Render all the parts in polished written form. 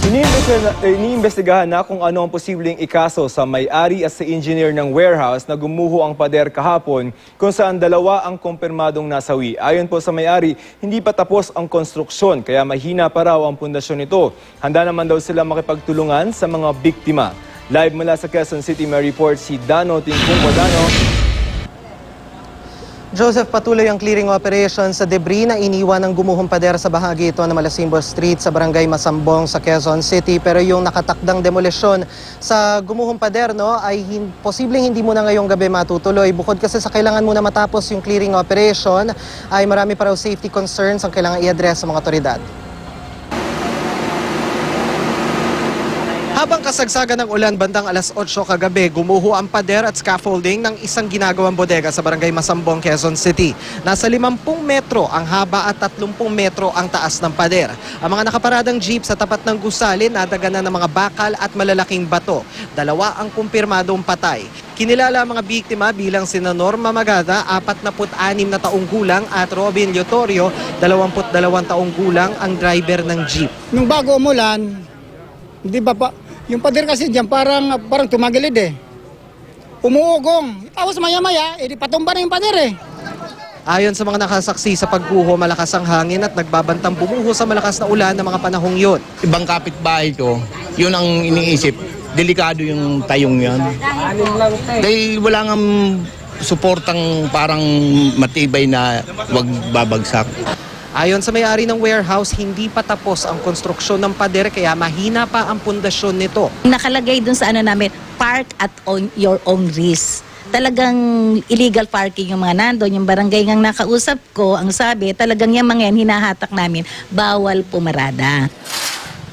Iniimbestigahan na kung ano ang posibleng ikaso sa may-ari at sa engineer ng warehouse na gumuho ang pader kahapon kung saan dalawa ang kumpirmadong nasawi. Ayon po sa may-ari, hindi pa tapos ang konstruksyon kaya mahina pa raw ang pundasyon nito. Handa naman daw sila makipagtulungan sa mga biktima. Live mula sa Quezon City may report si Dano Tingkungko. Dano. Joseph, patuloy ang clearing operation sa debris na iniwan ng gumuhong pader sa bahagi ito ng Malasimbo Street sa Barangay Masambong sa Quezon City. Pero yung nakatakdang demolisyon sa gumuhong pader ay posibleng hindi muna ngayong gabi matutuloy. Bukod kasi sa kailangan muna matapos yung clearing operation, ay marami pa raw safety concerns ang kailangan i-address sa mga otoridad. Habang kasagsagan ng ulan bandang alas 8 kagabi, gumuho ang pader at scaffolding ng isang ginagawang bodega sa Barangay Masambong, Quezon City. Nasa 50 metro ang haba at 30 metro ang taas ng pader. Ang mga nakaparadang jeep sa tapat ng gusali nadaganan ng mga bakal at malalaking bato. Dalawa ang kumpirmadong patay. Kinilala ang mga biktima bilang sina Norma Magada, 46 na taong gulang, at Robin Liotorio, 22 taong gulang, ang driver ng jeep. Nung bago umulan, hindi ba pa, yung pader kasi dyan parang tumagilid eh. Umuugong. Tapos maya-maya, di patumba na yung pader eh. Ayon sa mga nakasaksi sa pagguho, malakas ang hangin at nagbabantang bumuho sa malakas na ulan ng mga panahong yun. Ibang kapitbahay ko, yun ang iniisip. Delikado yung tayong yan. Dahil wala nga suportang parang matibay na wag babagsak. Ayon sa may-ari ng warehouse, hindi pa tapos ang konstruksyon ng pader kaya mahina pa ang pundasyon nito. Nakalagay dun sa namin, park at your own risk. Talagang illegal parking yung mga nandun. Yung barangay ngang nakausap ko, ang sabi, talagang yung mga yan hinahatak namin, bawal pumarada.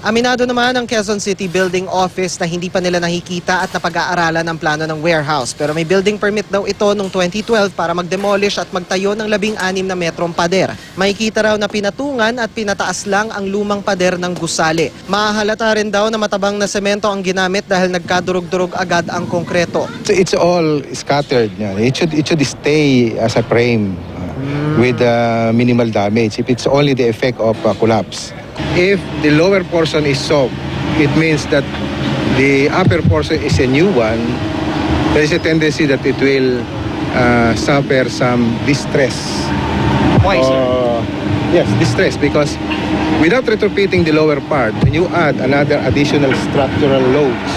Aminado naman ang Quezon City Building Office na hindi pa nila nakikita at napag-aaralan ang plano ng warehouse. Pero may building permit daw ito noong 2012 para mag-demolish at magtayo ng 16 na metrong pader. Makikita raw na pinatungan at pinataas lang ang lumang pader ng gusali. Mahahalata rin daw na matabang na semento ang ginamit dahil nagkadurog-durog agad ang konkreto. It's all scattered. It should stay as a frame with minimal damage if it's only the effect of collapse. If the lower portion is soft, it means that the upper portion is a new one. There is a tendency that it will suffer some distress. Why, sir? Yes, distress, because without retrofitting the lower part, when you add another additional structural loads,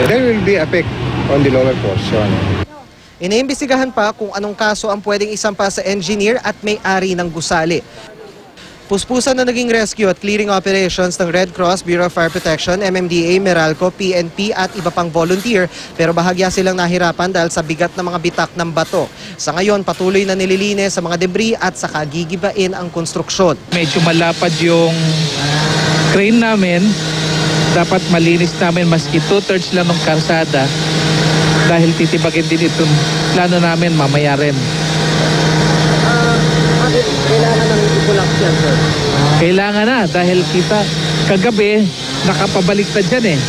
there will be effect on the lower portion. Iniimbestigahan pa kung anong kaso ang pwedeng isampa sa engineer at may-ari ng gusali. Puspusan na naging rescue at clearing operations ng Red Cross, Bureau of Fire Protection, MMDA, Meralco, PNP at iba pang volunteer, pero bahagya silang nahirapan dahil sa bigat ng mga bitak ng bato. Sa ngayon, patuloy na nililinis sa mga debris at saka gigibain ang konstruksyon. Medyo malapad yung crane namin. Dapat malinis namin maski 2/3 lang ng karsada dahil titibagin din itong plano namin mamaya rin. Kailangan ng ibulak yan, sir? Kailangan na dahil kita kagabi nakapabaliktad yan eh.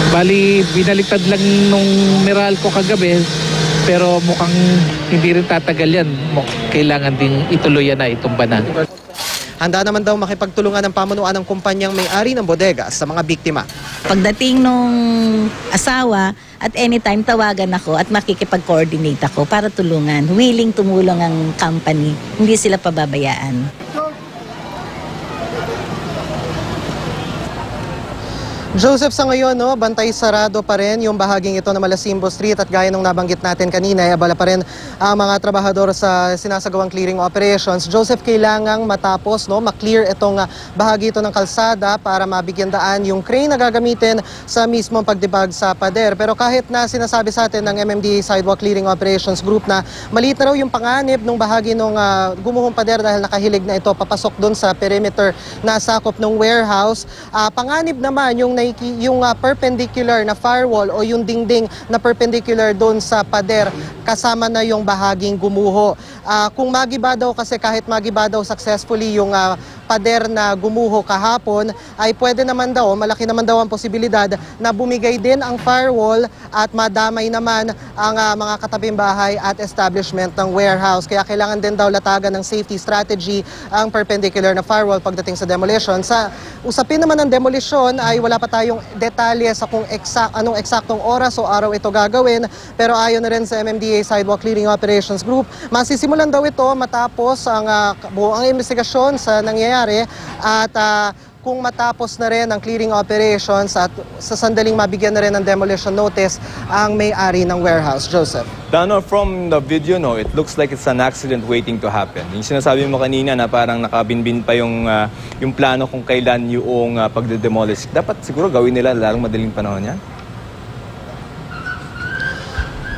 Bali, binaliktad lang nung Meralco kagabi pero mukhang hindi rin tatagal yan. Kailangan din ituluyan na, itumba na. Handa naman daw makipagtulungan ng pamunuan ng kumpanyang may-ari ng bodega sa mga biktima. Pagdating nung asawa, at anytime tawagan ako at makikipag-coordinate ako para tulungan. Willing tumulong ang company. Hindi sila pababayaan. Joseph, sa ngayon, bantay sarado pa rin yung bahaging ito ng Malasimbo Street at gaya nung nabanggit natin kanina, abala pa rin ang mga trabahador sa sinasagawang clearing operations. Joseph, kailangang matapos, ma-clear itong bahagi ito ng kalsada para mabigyan daan yung crane na gagamitin sa mismong pagdibag sa pader. Pero kahit na sinasabi sa atin ng MMDA Sidewalk Clearing Operations Group na maliit na raw yung panganib ng bahagi ng gumuhong pader dahil nakahilig na ito papasok doon sa perimeter na sakop ng warehouse, panganib naman yung perpendicular na firewall o yung dingding na perpendicular doon sa pader kasama na yung bahaging gumuho. Kung magiba daw kasi kahit magiba daw successfully yung pader na gumuho kahapon ay pwede naman daw, malaki naman daw ang posibilidad na bumigay din ang firewall at madamay naman ang mga katabing bahay at establishment ng warehouse. Kaya kailangan din daw latagan ng safety strategy ang perpendicular na firewall pagdating sa demolition. Sa usapin naman ng demolition ay wala pa tayong detalye sa kung anong eksaktong oras o araw ito gagawin. Pero ayon na rin sa MMDA Sidewalk Clearing Operations Group, masisimulan daw ito matapos ang buong investigasyon sa nangyayari at kung matapos na rin ang clearing operations at sa sandaling mabigyan na rin ng demolition notice ang may-ari ng warehouse. Joseph. Dano, from the video, no, it looks like it's an accident waiting to happen. Yung sinasabi mo kanina na parang nakabinbin pa yung plano kung kailan yung pagde-demolish. Dapat siguro gawin nila lalong madaling panahon yan?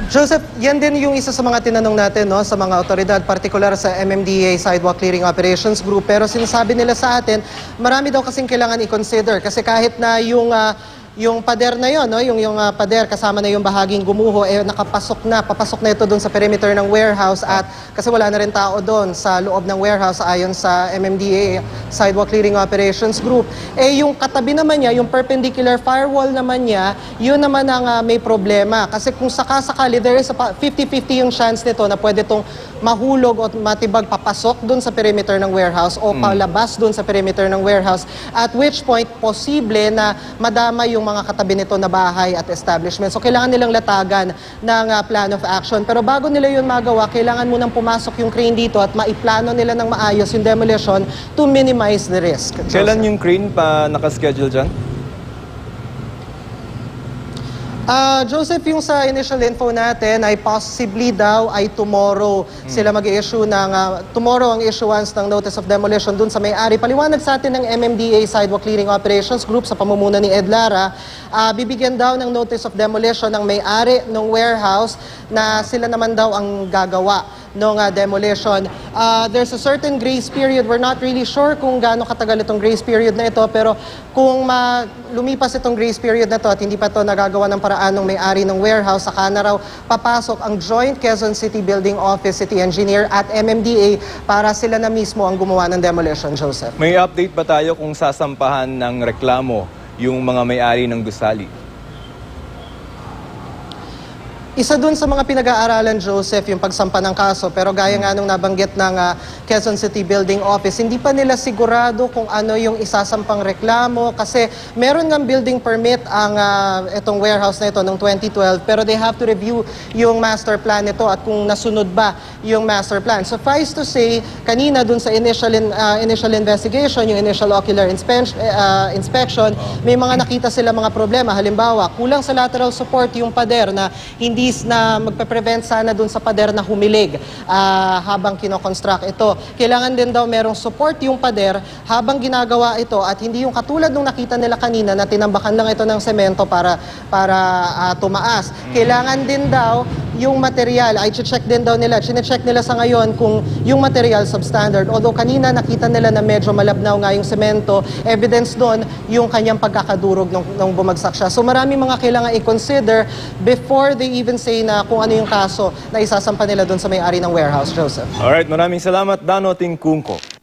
Joseph, yan din yung isa sa mga tinanong natin sa mga otoridad, partikular sa MMDA Sidewalk Clearing Operations Group. Pero sinasabi nila sa atin, marami daw kasing kailangan i-consider. Kasi kahit na yung pader na yun, yung pader kasama na yung bahaging gumuho, papasok na ito doon sa perimeter ng warehouse at kasi wala na rin tao doon sa loob ng warehouse ayon sa MMDA Sidewalk Clearing Operations Group. Yung katabi naman niya, yung perpendicular firewall naman niya, yun naman ang may problema. Kasi kung sakasakali, there is a 50-50 yung chance nito na pwede itong mahulog o matibag papasok doon sa perimeter ng warehouse o palabas doon sa perimeter ng warehouse, at which point posible na madama yung mga katabi nito na bahay at establishment. So kailangan nilang latagan ng plan of action. Pero bago nila yun magawa, kailangan munang pumasok yung crane dito at maiplano nila ng maayos yung demolition to minimize the risk. Kailan yung crane pa nakaschedule dyan? Joseph, yung sa initial info natin ay possibly daw ay tomorrow sila mag-i-issue ng tomorrow ang issuance ng notice of demolition dun sa may-ari. Paliwanag sa atin ng MMDA Sidewalk Clearing Operations Group sa pamumuno ni Ed Lara, bibigyan daw ng notice of demolition ng may-ari ng warehouse na sila naman daw ang gagawa ng demolition. There's a certain grace period. We're not really sure kung gaano katagal itong grace period na ito, pero kung lumipas itong grace period na to at hindi pa ito nagagawa ng paraan ng may-ari ng warehouse, saka na raw papasok ang Joint Quezon City Building Office City Engineer at MMDA para sila na mismo ang gumawa ng demolition. Joseph. May update ba tayo kung sasampahan ng reklamo yung mga may-ari ng gusali? Isa dun sa mga pinag-aaralan, Joseph, yung pagsampa ng kaso. Pero gaya nga nung nabanggit ng Quezon City Building Office, hindi pa nila sigurado kung ano yung isasampang reklamo. Kasi meron ng building permit ang itong warehouse na ito noong 2012. Pero they have to review yung master plan nito at kung nasunod ba yung master plan. Suffice to say, kanina dun sa initial investigation, yung initial ocular inspection, may mga nakita sila mga problema. Halimbawa, kulang sa lateral support yung pader na hindi na magpe-prevent sana dun sa pader na humilig habang kinoconstruct ito. Kailangan din daw merong support yung pader habang ginagawa ito at hindi yung katulad nung nakita nila kanina na tinambakan lang ito ng semento para tumaas. Kailangan din daw yung material, ay check din daw nila, chine-check nila sa ngayon kung yung material substandard. Although kanina nakita nila na medyo malabnaw nga yung semento, evidence doon yung kanyang pagkakadurog nung bumagsak siya. So maraming mga kailangan i-consider before they even say na kung ano yung kaso na isasampa nila doon sa may-ari ng warehouse. Joseph. Alright, maraming salamat, Dano Tingkungko.